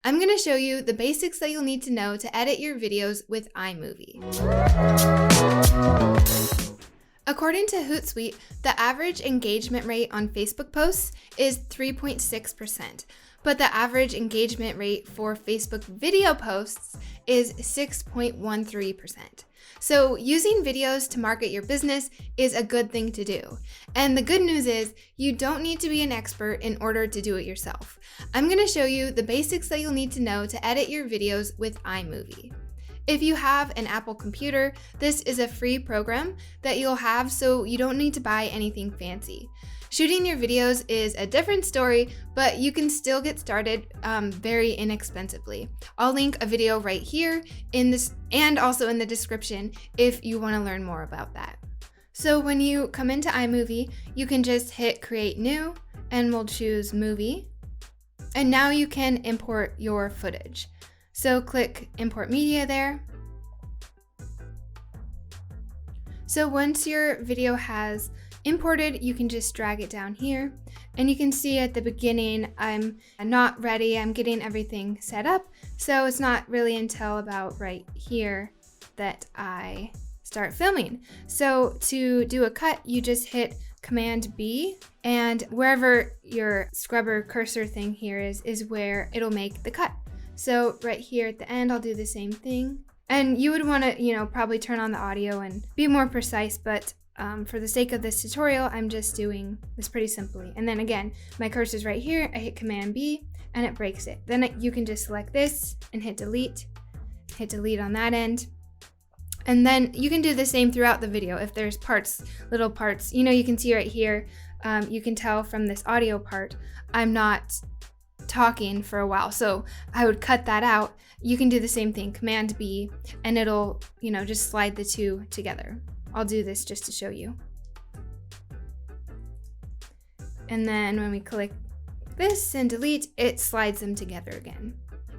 I'm going to show you the basics that you'll need to know to edit your videos with iMovie. According to Hootsuite, the average engagement rate on Facebook posts is 3.6%, but the average engagement rate for Facebook video posts is 6.13%. So using videos to market your business is a good thing to do. And the good news is you don't need to be an expert in order to do it yourself. I'm going to show you the basics that you'll need to know to edit your videos with iMovie. If you have an Apple computer, this is a free program that you'll have, so you don't need to buy anything fancy. Shooting your videos is a different story, but you can still get started very inexpensively. I'll link a video right here in this and also in the description if you want to learn more about that. So when you come into iMovie, you can just hit Create New and we'll choose Movie. And now you can import your footage. So click Import Media there. So once your video has imported, you can just drag it down here. And you can see at the beginning, I'm not ready. I'm getting everything set up. So it's not really until about right here that I start filming. So to do a cut, you just hit Command B, and wherever your scrubber cursor thing here is where it'll make the cut. So right here at the end, I'll do the same thing. And you would want to, probably turn on the audio and be more precise, but for the sake of this tutorial, I'm just doing this pretty simply. And then again, my cursor's right here. I hit Command B and it breaks it. Then you can just select this and hit delete on that end. And then you can do the same throughout the video. If there's parts, little parts, you can see right here, you can tell from this audio part, I'm not talking for a while. So I would cut that out. You can do the same thing, Command B, and it'll, just slide the two together. I'll do this just to show you. And then when we click this and delete, it slides them together again.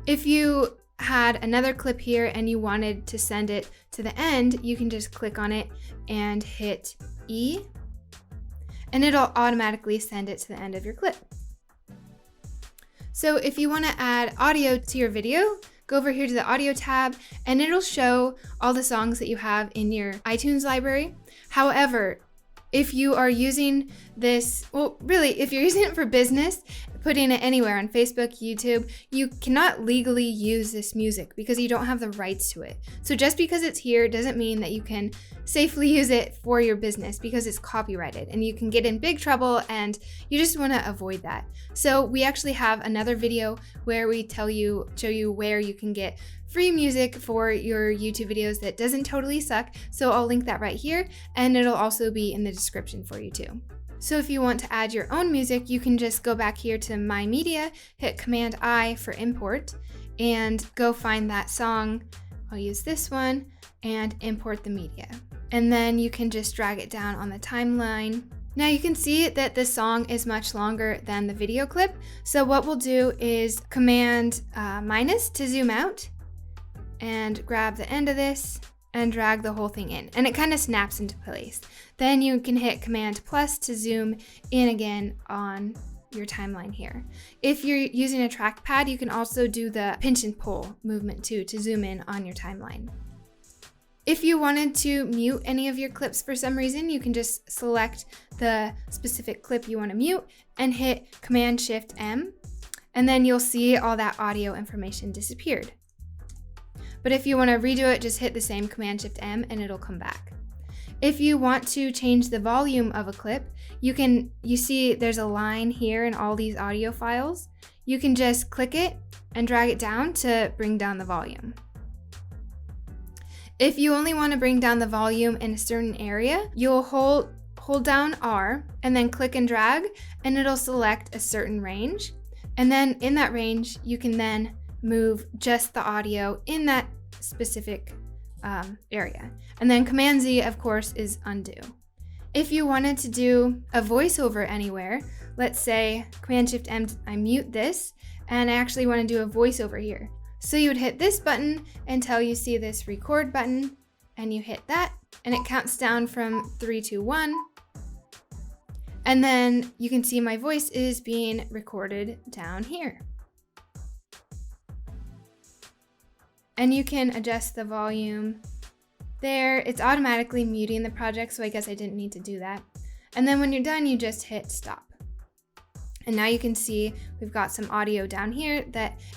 If you had another clip here and you wanted to send it to the end, you can just click on it and hit E, and it'll automatically send it to the end of your clip. So if you want to add audio to your video, go over here to the audio tab and it'll show all the songs that you have in your iTunes library. However, if you are using this, if you're using it for business, putting it anywhere on Facebook, YouTube, you cannot legally use this music because you don't have the rights to it. So just because it's here doesn't mean that you can safely use it for your business because it's copyrighted and you can get in big trouble, and you just want to avoid that. So we actually have another video where we show you where you can get free music for your YouTube videos that doesn't totally suck. So I'll link that right here, and it'll also be in the description for you too. So if you want to add your own music, you can just go back here to My Media, hit Command I for import, and go find that song. I'll use this one and import the media. And then you can just drag it down on the timeline. Now you can see that this song is much longer than the video clip. So what we'll do is Command minus to zoom out and grab the end of this and drag the whole thing in, and it kind of snaps into place. Then you can hit Command plus to zoom in again on your timeline here. If you're using a trackpad, you can also do the pinch and pull movement too to zoom in on your timeline. If you wanted to mute any of your clips for some reason, you can just select the specific clip you want to mute and hit Command Shift M, and then you'll see all that audio information disappeared. But if you want to redo it, just hit the same Command Shift M and it'll come back. If you want to change the volume of a clip, you see there's a line here in all these audio files. You can just click it and drag it down to bring down the volume. If you only want to bring down the volume in a certain area, you'll hold down R and then click and drag, and it'll select a certain range. And then in that range, you can then move just the audio in that specific area. And then Command Z, of course, is undo. If you wanted to do a voiceover anywhere, let's say Command Shift M, I mute this, and I actually want to do a voiceover here. So you would hit this button until you see this record button, and you hit that, and it counts down from 3, 2, 1. And then you can see my voice is being recorded down here. and you can adjust the volume there. It's automatically muting the project, so I guess I didn't need to do that. And then when you're done, you just hit stop. And now you can see we've got some audio down here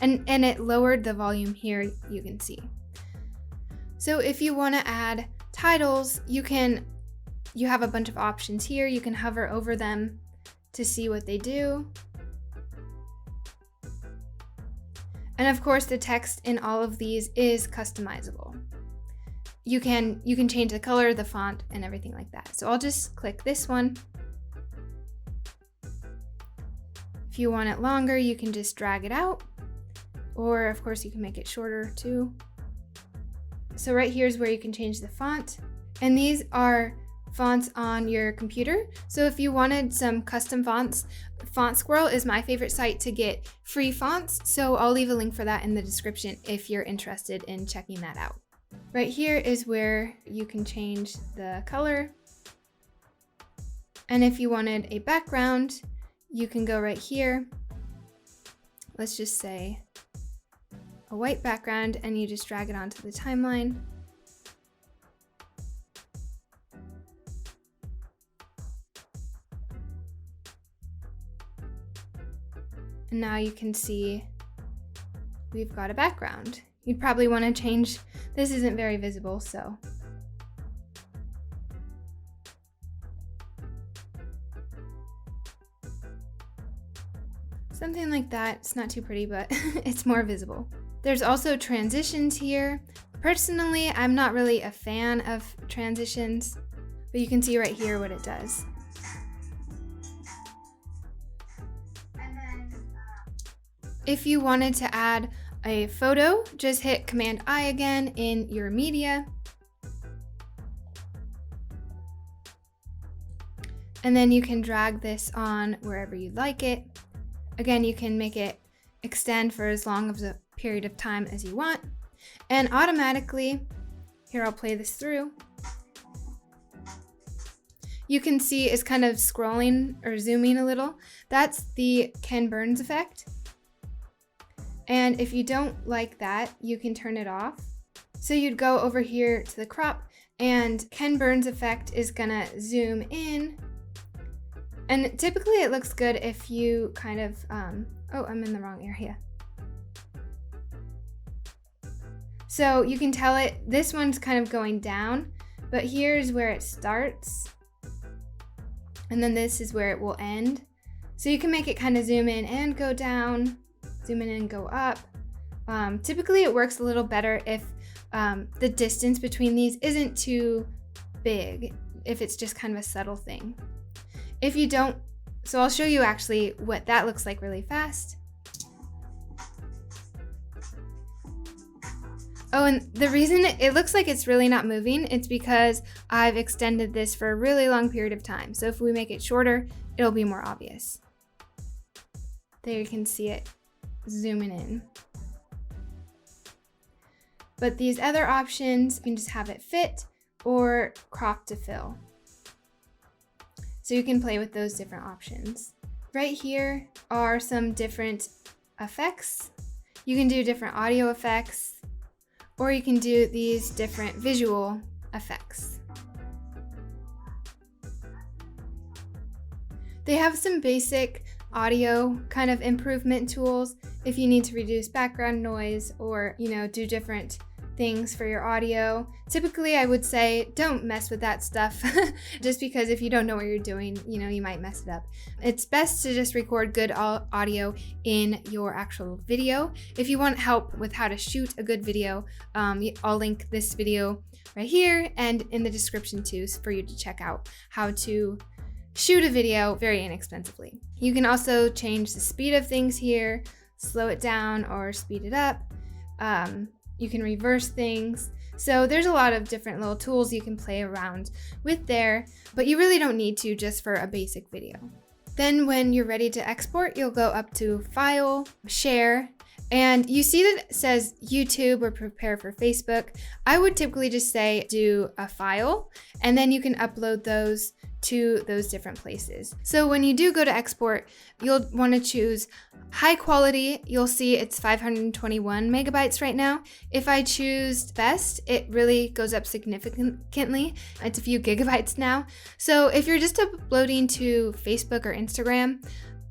and it lowered the volume here, you can see. So if you want to add titles, you have a bunch of options here. You can hover over them to see what they do. And of course, the text in all of these is customizable. You can change the color, the font, and everything like that. So I'll just click this one. If you want it longer, you can just drag it out. Or of course, you can make it shorter too. So right here is where you can change the font. And these are fonts on your computer. So if you wanted some custom fonts, Font Squirrel is my favorite site to get free fonts. So I'll leave a link for that in the description if you're interested in checking that out. Right here is where you can change the color. And if you wanted a background, you can go right here. Let's just say a white background, and you just drag it onto the timeline. And now you can see we've got a background. You'd probably want to change, this isn't very visible, so. Something like that. It's not too pretty, but it's more visible. There's also transitions here. Personally, I'm not really a fan of transitions, but you can see right here what it does. If you wanted to add a photo, just hit Command-I again in your media. And then you can drag this on wherever you'd like it. Again, you can make it extend for as long of a period of time as you want. And automatically, here I'll play this through. You can see it's kind of scrolling or zooming a little. That's the Ken Burns effect. And if you don't like that, you can turn it off. So you'd go over here to the crop, and Ken Burns effect is gonna zoom in. And typically it looks good if you kind of, oh, I'm in the wrong area. So you can tell it, this one's kind of going down, but here's where it starts. And then this is where it will end. So you can make it kind of zoom in and go down, zoom in and go up. Typically it works a little better if the distance between these isn't too big, if it's just kind of a subtle thing. If you don't, so I'll show you actually what that looks like really fast. Oh, and the reason it looks like it's really not moving, it's because I've extended this for a really long period of time. So if we make it shorter, it'll be more obvious. There you can see it zooming in. But these other options, you can just have it fit or crop to fill. So you can play with those different options. Right here are some different effects. You can do different audio effects, or you can do these different visual effects. They have some basic audio kind of improvement tools if you need to reduce background noise or, do different things for your audio. Typically, I would say don't mess with that stuff just because if you don't know what you're doing, you might mess it up. It's best to just record good audio in your actual video. If you want help with how to shoot a good video, I'll link this video right here and in the description too for you to check out how to shoot a video very inexpensively. You can also change the speed of things here, slow it down or speed it up. You can reverse things. So there's a lot of different little tools you can play around with there, but you really don't need to just for a basic video. Then when you're ready to export, you'll go up to File, Share, and you see that it says YouTube or Prepare for Facebook. I would typically just say do a file, and then you can upload those to those different places. So when you do go to export, you'll want to choose high quality. You'll see it's 521 megabytes right now. If I choose best, it really goes up significantly. It's a few gigabytes now. So if you're just uploading to Facebook or Instagram,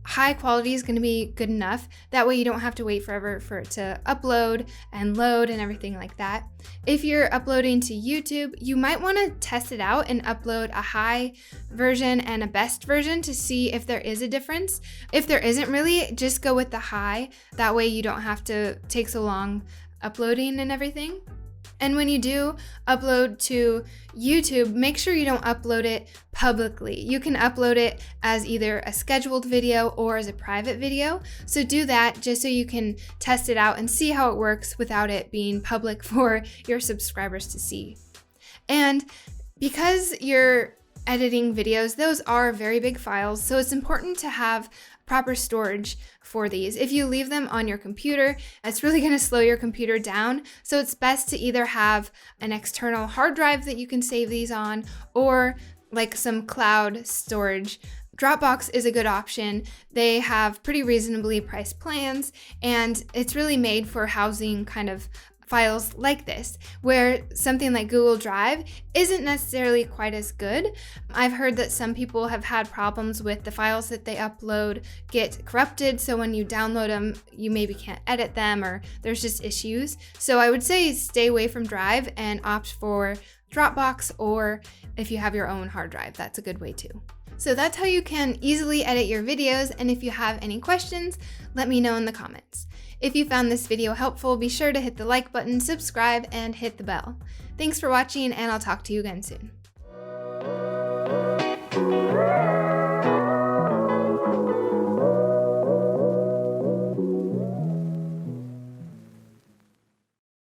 high quality is going to be good enough. That way you don't have to wait forever for it to upload and load and everything like that. If you're uploading to YouTube, you might want to test it out and upload a high version and a best version to see if there is a difference. If there isn't really, just go with the high. That way you don't have to take so long uploading and everything. And when you do upload to YouTube, make sure you don't upload it publicly. You can upload it as either a scheduled video or as a private video. So do that just so you can test it out and see how it works without it being public for your subscribers to see. And because you're editing videos, those are very big files, so it's important to have proper storage for these. If you leave them on your computer, it's really going to slow your computer down. So it's best to either have an external hard drive that you can save these on, or like some cloud storage. Dropbox is a good option. They have pretty reasonably priced plans, and it's really made for housing kind of files like this, where something like Google Drive isn't necessarily quite as good. I've heard that some people have had problems with the files that they upload get corrupted, so when you download them, you maybe can't edit them, or there's just issues. So I would say stay away from Drive and opt for Dropbox, or if you have your own hard drive, that's a good way too. So that's how you can easily edit your videos, and if you have any questions, let me know in the comments. If you found this video helpful, be sure to hit the like button, subscribe, and hit the bell. Thanks for watching, and I'll talk to you again soon.